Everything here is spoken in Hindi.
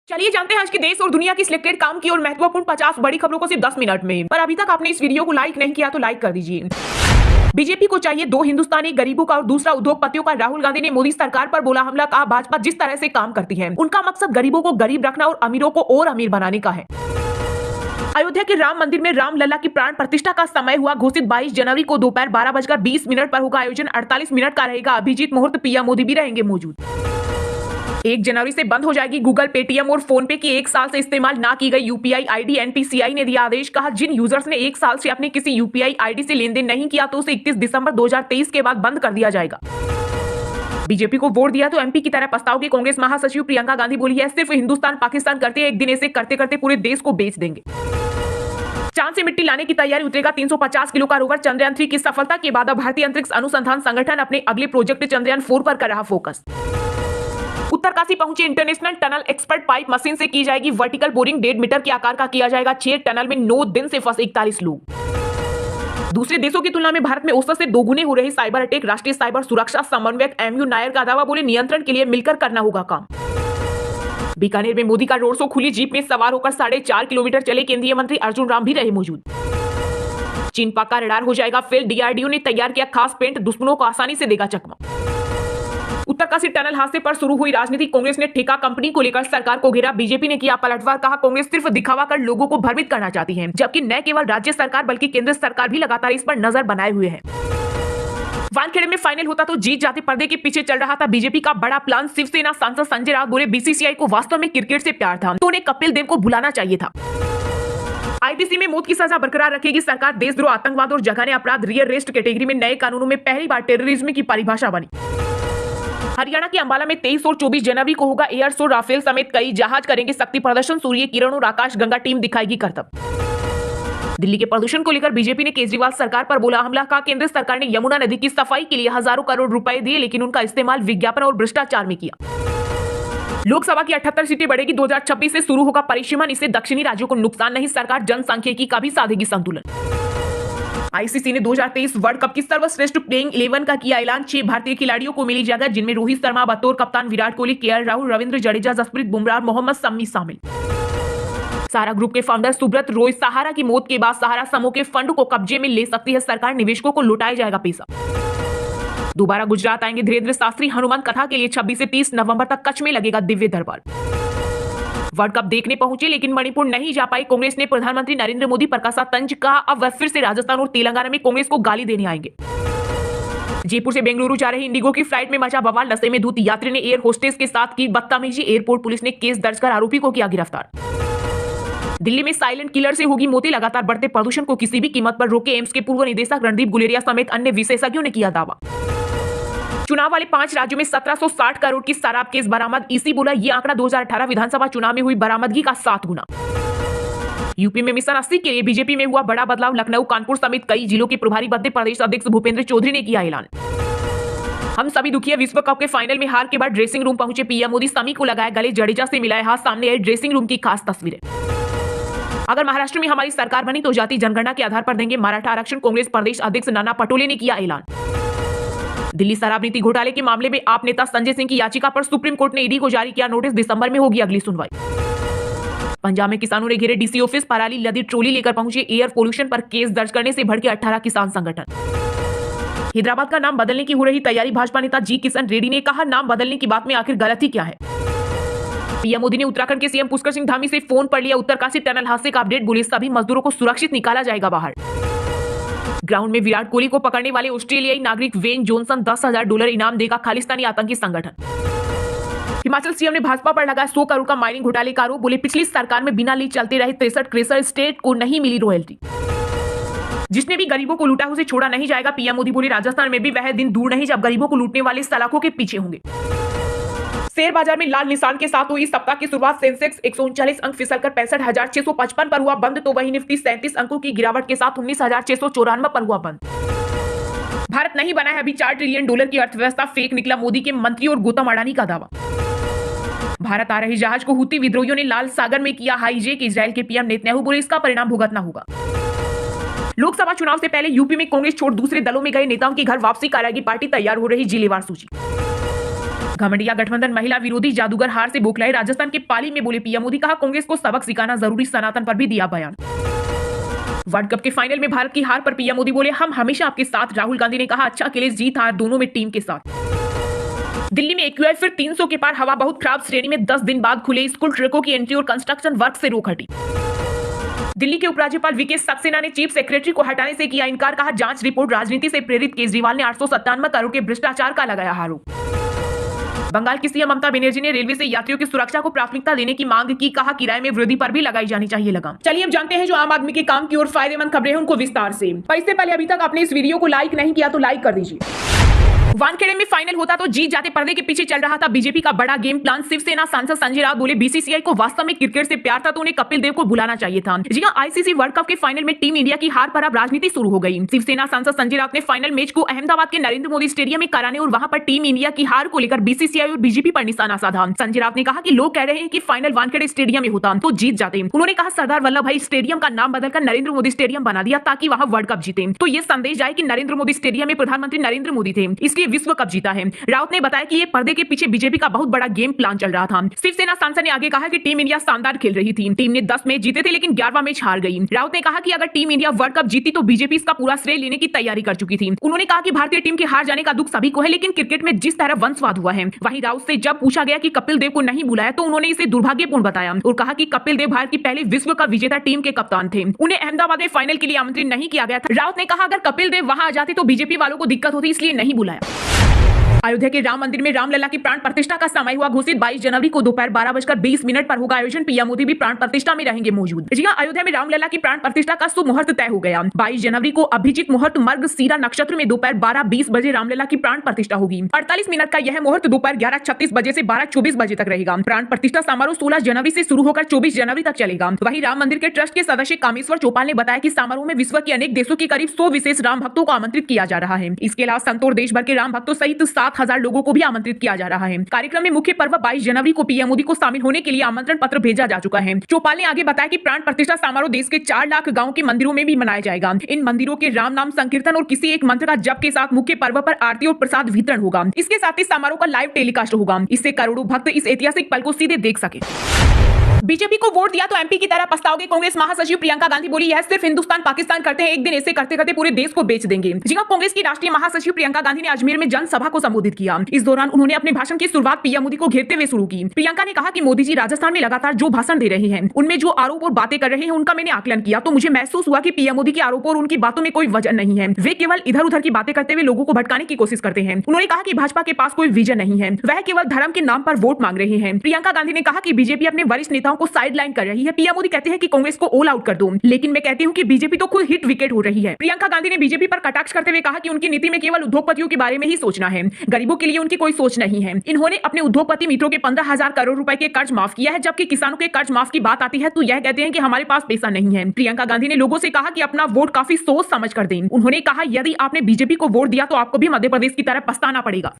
चलिए जानते हैं आज के देश और दुनिया की सिलेक्टेड काम की और महत्वपूर्ण 50 बड़ी खबरों को सिर्फ 10 मिनट में। पर अभी तक आपने इस वीडियो को लाइक नहीं किया तो लाइक कर दीजिए। बीजेपी को चाहिए दो हिंदुस्तानी, गरीबों का और दूसरा उद्योगपतियों का। राहुल गांधी ने मोदी सरकार पर बोला हमला, कहा भाजपा जिस तरह से काम करती है उनका मकसद गरीबों को गरीब रखना और अमीरों को और अमीर बनाने का है। अयोध्या के राम मंदिर में राम लल्ला की प्राण प्रतिष्ठा का समय हुआ घोषित। 22 जनवरी को दोपहर 12:20 पर होगा आयोजन। 48 मिनट का रहेगा अभिजीत मुहूर्त। पीएम मोदी भी रहेंगे मौजूद। 1 जनवरी से बंद हो जाएगी गूगल, पेटीएम और फोन पे की 1 साल से इस्तेमाल ना की गई यूपीआई आईडी। एनपीसीआई ने दिया आदेश, कहा जिन यूजर्स ने 1 साल से अपने किसी यूपीआई आईडी से लेन देन नहीं किया तो उसे 31 दिसंबर 2023 के बाद बंद कर दिया जाएगा। बीजेपी को वोट दिया तो एमपी की तरह पछताओगे। कांग्रेस महासचिव प्रियंका गांधी बोली है सिर्फ हिंदुस्तान पाकिस्तान करते हैं, एक दिन ऐसे करते करते पूरे देश को बेच देंगे। चांद से मिट्टी लाने की तैयारी, उतरेगा 350 किलो का रोवर। चंद्रयान 3 की सफलता के बाद अब भारतीय अंतरिक्ष अनुसंधान संगठन अपने अगले प्रोजेक्ट चंद्रयान 4 पर कर रहा फोकस। उत्तरकाशी पहुंचे international tunnel expert, pipe machine से की जाएगी वर्टिकल बोरिंग। 1.5 मीटर के आकार का किया जाएगा छेद। टनल में 9 दिन से फंसे 41 लोग। दूसरे देशों की तुलना में भारत में औसत से दोगुने हो रहे साइबर अटैक। राष्ट्रीय साइबर सुरक्षा समन्वयक एमयू नायर का दावा, बोले नियंत्रण के लिए मिलकर करना होगा काम। बीकानेर में मोदी का रोड शो, खुली जीप में सवार होकर 4.5 किलोमीटर चले। केंद्रीय मंत्री अर्जुन राम भी रहे मौजूद। चीन पाक का रडार हो जाएगा फेल। डीआरडीओ ने तैयार किया खास पेंट, दुश्मनों को आसानी से देगा चकमा। उत्तरकाशी टनल हादसे पर शुरू हुई राजनीति। कांग्रेस ने ठेका कंपनी को लेकर सरकार को घेरा। बीजेपी ने किया पलटवार, कहा कांग्रेस सिर्फ दिखावा कर लोगों को भ्रमित करना चाहती है, जबकि न केवल राज्य सरकार बल्कि केंद्र सरकार भी लगातार इस पर नजर बनाए हुए है। वानखेड़े में फाइनल होता तो जीत जाते, पर्दे के पीछे चल रहा था बीजेपी का बड़ा प्लान। शिवसेना सांसद संजय राउत बोले बीसीसीआई को वास्तव में क्रिकेट से प्यार था तो उन्हें कपिल देव को बुलाना चाहिए था। आईपीसी में मौत की सजा बरकरार रखेगी सरकार। देशद्रोह, आतंकवाद और जघन्य अपराध रियरेस्ट कैटेगरी में नए कानूनों में पहली बार टेररिज्म की परिभाषा बनी। हरियाणा के अंबाला में 23 और 24 जनवरी को होगा एयर शो। राफेल समेत कई जहाज करेंगे शक्ति प्रदर्शन। सूर्य किरण और आकाश गंगा टीम दिखाएगी करतब। दिल्ली के प्रदूषण को लेकर बीजेपी ने केजरीवाल सरकार पर बोला हमला, कहा केंद्र सरकार ने यमुना नदी की सफाई के लिए हजारों करोड़ रुपए दिए, लेकिन उनका इस्तेमाल विज्ञापन और भ्रष्टाचार में किया। लोकसभा की 78 सीटें बढ़ेगी। 2026 से शुरू होगा परिसीमन, इससे दक्षिणी राज्यों को नुकसान नहीं, सरकार जनसांख्यिकी का भी साधेगी संतुलन। आईसीसी ने 2023 वर्ल्ड कप की सर्वश्रेष्ठ प्लेइंग 11 का किया ऐलान। 6 भारतीय खिलाड़ियों को मिली जगह, जिनमें रोहित शर्मा बतौर कप्तान, विराट कोहली, केएल राहुल, रविंद्र जडेजा, जसप्रीत बुमराह, मोहम्मद शमी शामिल। सहारा ग्रुप के फाउंडर सुब्रत रॉय, सहारा की मौत के बाद सहारा समूह के फंड को कब्जे में ले सकती है सरकार, निवेशकों को लौटाया जाएगा पैसा। दोबारा गुजरात आएंगे धीरेन्द्र शास्त्री, हनुमान कथा के लिए 26 से 30 नवंबर तक कच्छ में लगेगा दिव्य दरबार। वर्ल्ड कप देखने पहुंचे लेकिन मणिपुर नहीं जा पाई। कांग्रेस ने प्रधानमंत्री नरेंद्र मोदी पर कसा तंज, कहा अब वह फिर से राजस्थान और तेलंगाना में कांग्रेस को गाली देने आएंगे। जयपुर से बेंगलुरु जा रही इंडिगो की फ्लाइट में मचा बवाल। नशे में धुत यात्री ने एयर होस्टेस के साथ की बदतमीजी। एयरपोर्ट पुलिस ने केस दर्ज कर आरोपी को किया गिरफ्तार। दिल्ली में साइलेंट किलर से होगी मौतें। लगातार बढ़ते प्रदूषण को किसी भी कीमत पर रोके, एम्स के पूर्व निदेशक रणदीप गुलेरिया समेत अन्य विशेषज्ञों ने किया दावा। चुनाव वाले 5 राज्यों में 1760 करोड़ की शराब केस बरामद। ईसी बोला ये आंकड़ा 2018 विधानसभा चुनाव में हुई बरामदगी का 7 गुना। यूपी में मिशन 80 के लिए बीजेपी में हुआ बड़ा बदलाव। लखनऊ, कानपुर समेत कई जिलों के प्रभारी बदले। प्रदेश अध्यक्ष भूपेंद्र चौधरी ने किया ऐलान। हम सभी दुखी है, विश्व कप के फाइनल में हार के बाद ड्रेसिंग रूम पहुंचे पीएम मोदी। शमी को लगाया गले, जडेजा से मिलाए हाथ। सामने आई ड्रेसिंग रूम की खास तस्वीरें। अगर महाराष्ट्र में हमारी सरकार बनी तो जाति जनगणना के आधार पर देंगे मराठा आरक्षण। कांग्रेस प्रदेश अध्यक्ष नाना पटोले ने किया ऐलान। दिल्ली शराब नीति घोटाले के मामले में आप नेता संजय सिंह की याचिका पर सुप्रीम कोर्ट ने ईडी को जारी किया नोटिस। दिसंबर में होगी अगली सुनवाई। पंजाब में किसानों ने घेरे डीसी ऑफिस। पराली लदी ट्रोली लेकर पहुंचे। एयर पोल्यूशन पर केस दर्ज करने से भड़के 18 किसान संगठन। हैदराबाद का नाम बदलने की हो रही तैयारी। भाजपा नेता जी किशन रेड्डी ने कहा नाम बदलने की बात में आखिर गलती क्या है। पीएम मोदी ने उत्तराखंड के सीएम पुष्कर सिंह धामी से फोन पर लिया उत्तरकाशी टनल हादसे का अपडेट। बोले सभी मजदूरों को सुरक्षित निकाला जाएगा बाहर। ग्राउंड में विराट कोहली को पकड़ने वाले ऑस्ट्रेलियाई नागरिक वेन जॉनसन $10,000 इनाम देगा खालिस्तानी आतंकी संगठन। हिमाचल सीएम ने भाजपा पर लगाया 100 करोड़ का माइनिंग घोटाले का आरोप। बोले पिछली सरकार में बिना लीज चलते रहे 63 क्रेशर, स्टेट को नहीं मिली रॉयल्टी। जिसने भी गरीबों को लूटा उसे छोड़ा नहीं जाएगा। पीएम मोदी बोले राजस्थान में भी वह दिन दूर नहीं जब गरीबों को लूटने वाले सलाखों के पीछे होंगे। शेयर बाजार में लाल निशान के साथ हुई सप्ताह की शुरुआत। सेंसेक्स 139 अंक फिसलकर 65,655 पर हुआ बंद, तो वही निफ्टी 37 अंकों की गिरावट के साथ 19,694 पर हुआ बंद। भारत नहीं बना है अभी $4 ट्रिलियन की अर्थव्यवस्था, फेक निकला मोदी के मंत्री और गौतम अडानी का दावा। भारत आ रहे जहाज को हुती विद्रोहियों ने लाल सागर में किया हाईजैक। इजरायल के पीएम नेतन्याहू बोले इसका परिणाम भुगतना होगा। लोकसभा चुनाव से पहले यूपी में कांग्रेस छोड़ दूसरे दलों में गए नेताओं की घर वापसी कराएगी पार्टी। तैयार हो रही जिलेवार सूची। घमंडिया गठबंधन महिला विरोधी जादूगर हार से बौखलाए राजस्थान के पाली में बोले पीएम मोदी, कहा कांग्रेस को सबक सिखाना जरूरी, सनातन पर भी दिया बयान। वर्ल्ड कप के फाइनल में भारत की हार पर पीएम मोदी बोले हम हमेशा आपके साथ। राहुल गांधी ने कहा अच्छा अकेले जीत हार दोनों में टीम के साथ। दिल्ली में एक्यूआई फिर 300 के पार, हवा बहुत खराब, श्रेणी में 10 दिन बाद खुले स्कूल, ट्रकों की एंट्री और कंस्ट्रक्शन वर्क से रोक हटी। दिल्ली के उपराज्यपाल वीके सक्सेना ने चीफ सेक्रेटरी को हटाने से किया इनकार, कहा जांच रिपोर्ट राजनीति से प्रेरित। केजरीवाल ने 897 करोड़ के भ्रष्टाचार का लगाया आरोप। बंगाल की सीएम ममता बनर्जी ने रेलवे से यात्रियों की सुरक्षा को प्राथमिकता देने की मांग की, कहा किराए में वृद्धि पर भी लगाई जानी चाहिए लगाम। चलिए अब जानते हैं जो आम आदमी के काम की और फायदेमंद खबरें हैं उनको विस्तार से। पर इससे पहले अभी तक आपने इस वीडियो को लाइक नहीं किया तो लाइक कर दीजिए। वानखेड़े में फाइनल होता तो जीत जाते, पर्दे के पीछे चल रहा था बीजेपी का बड़ा गेम प्लान। शिवसेना सांसद संजय राउत बोले बीसीसीआई को वास्तव में क्रिकेट से प्यार था तो उन्हें कपिल देव को बुलाना चाहिए था। जी हां, आईसीसी वर्ल्ड कप के फाइनल में टीम इंडिया की हार पर अब राजनीति शुरू हो गई। शिवसेना सांसद संजय राउत ने फाइनल मैच को अहमदाबाद के नरेंद्र मोदी स्टेडियम में कराने और वहां पर टीम इंडिया की हार को लेकर बीसीसीआई और बीजेपी पर निशाना साधा। संजय राउत ने कहा कि लोग कह रहे हैं कि फाइनल वानखेड़े स्टेडियम में होता तो जीत जाते। उन्होंने कहा सरदार वल्लभ भाई स्टेडियम का नाम बदलकर नरेंद्र मोदी स्टेडियम बना दिया ताकि वहां वर्ल्ड कप जीते, तो ये संदेश जाए कि नरेंद्र मोदी स्टेडियम में प्रधानमंत्री नरेंद्र मोदी थे, इसलिए विश्व कप जीता है। राउत ने बताया कि ये पर्दे के पीछे बीजेपी का बहुत बड़ा गेम प्लान चल रहा था। शिवसेना सांसद ने आगे कहा कि टीम इंडिया शानदार खेल रही थी, टीम ने 10 मैच जीते थे लेकिन 11वां मैच हार गई। राउत ने कहा कि अगर टीम इंडिया वर्ल्ड कप जीती तो बीजेपी इसका पूरा श्रेय लेने की तैयारी कर चुकी थी। उन्होंने कहा कि भारतीय टीम के हार जाने का दुख सभी को है, लेकिन क्रिकेट में जिस तरह वंशवाद हुआ है। वहीं राउत से जब पूछा गया कि कपिल देव को नहीं बुलाया तो उन्होंने इसे दुर्भाग्यपूर्ण बताया और कहा कि कपिल देव भारत की पहले विश्व कप विजेता टीम के कप्तान थे, उन्हें अहमदाबाद में फाइनल के लिए आमंत्रित नहीं किया गया था। राउत ने कहा अगर कपिल देव वहां आ जाते तो बीजेपी वालों को दिक्कत होती, इसलिए नहीं बुलाया। अयोध्या के राम मंदिर में रामलला की प्राण प्रतिष्ठा का समय हुआ घोषित। 22 जनवरी को दोपहर 12:20 पर होगा आयोजन। पीएम मोदी भी प्राण प्रतिष्ठा में रहेंगे मौजूद। जी हां, अयोध्या में रामलला की प्राण प्रतिष्ठा का शुभ मुहूर्त तय हो गया। 22 जनवरी को अभिजीत मुहूर्त मर्गशीरा नक्षत्र में दोपहर 12:20 बजे रामलला की प्राण प्रतिष्ठा होगी। 48 मिनट का यह मुहूर्त दोपहर 11:36 बजे से 12:24 बजे तक रहेगा। प्राण प्रतिष्ठा समारोह 16 जनवरी से शुरू होकर 24 जनवरी तक चलेगा। वहीं राम मंदिर के ट्रस्ट के सदस्य कामेश्वर चौपाल ने बताया कि समारोह में विश्व के अनेक देशों के करीब 100 विशेष राम भक्तों को आमंत्रित किया जा रहा है। इसके अलावा संतोर देश भर के राम भक्तों सहित 7,000 लोगों को भी आमंत्रित किया जा रहा है। कार्यक्रम में मुख्य पर्व 22 जनवरी को पीएम मोदी को शामिल होने के लिए आमंत्रण पत्र भेजा जा चुका है। चौपाल ने आगे बताया कि प्राण प्रतिष्ठा समारोह देश के 4 लाख गांव के मंदिरों में भी मनाया जाएगा। इन मंदिरों के राम नाम संकीर्तन और किसी एक मंत्र का जप के साथ मुख्य पर्व पर आरती और प्रसाद वितरण होगा। इसके साथ ही समारोह का लाइव टेलीकास्ट होगा, इससे करोड़ों भक्त इस ऐतिहासिक पल को सीधे देख सके। बीजेपी को वोट दिया तो एमपी की तरह पछताओगे, कांग्रेस महासचिव प्रियंका गांधी बोली यह सिर्फ हिंदुस्तान पाकिस्तान करते हैं, एक दिन ऐसे करते करते पूरे देश को बेच देंगे। जी हां, कांग्रेस की राष्ट्रीय महासचिव प्रियंका गांधी ने अजमेर में जनसभा को संबोधित किया। इस दौरान उन्होंने अपने भाषण की शुरुआत पीएम मोदी को घेरते हुए शुरू की। प्रियंका ने कहा कि मोदी जी राजस्थान में लगातार जो भाषण दे रहे हैं, उनमें जो आरोप और बातें कर रहे हैं उनका मैंने आकलन किया तो मुझे महसूस हुआ कि पीएम मोदी के आरोपों और उनकी बातों में कोई वजन नहीं है। वे केवल इधर उधर की बातें करते हुए लोगों को भटकाने की कोशिश करते हैं। उन्होंने कहा कि भाजपा के पास कोई विजन नहीं है, वह केवल धर्म के नाम पर वोट मांग रहे हैं। प्रियंका गांधी ने कहा कि बीजेपी अपने वरिष्ठ नेताओं को साइडलाइन कर रही है। पीएम मोदी कहते हैं कि कांग्रेस को ऑल आउट कर दो, लेकिन मैं कहती हूं कि बीजेपी तो खुद हिट विकेट हो रही है। प्रियंका गांधी ने बीजेपी पर कटाक्ष करते हुए कहा कि उनकी नीति में केवल उद्योगपतियों के बारे में ही सोचना है, गरीबों के लिए उनकी कोई सोच नहीं है। इन्होंने अपने उद्योगपति मित्रों के 15,000 करोड़ रुपए के कर्ज माफ किया है, जबकि किसानों के कर्ज माफ की बात आती है तो यह कहते हैं कि हमारे पास पैसा नहीं है। प्रियंका गांधी ने लोगों से कहा कि अपना वोट काफी सोच समझ कर दें। उन्होंने कहा यदि आपने बीजेपी को वोट दिया तो आपको भी मध्य प्रदेश की तरह पछताना पड़ेगा।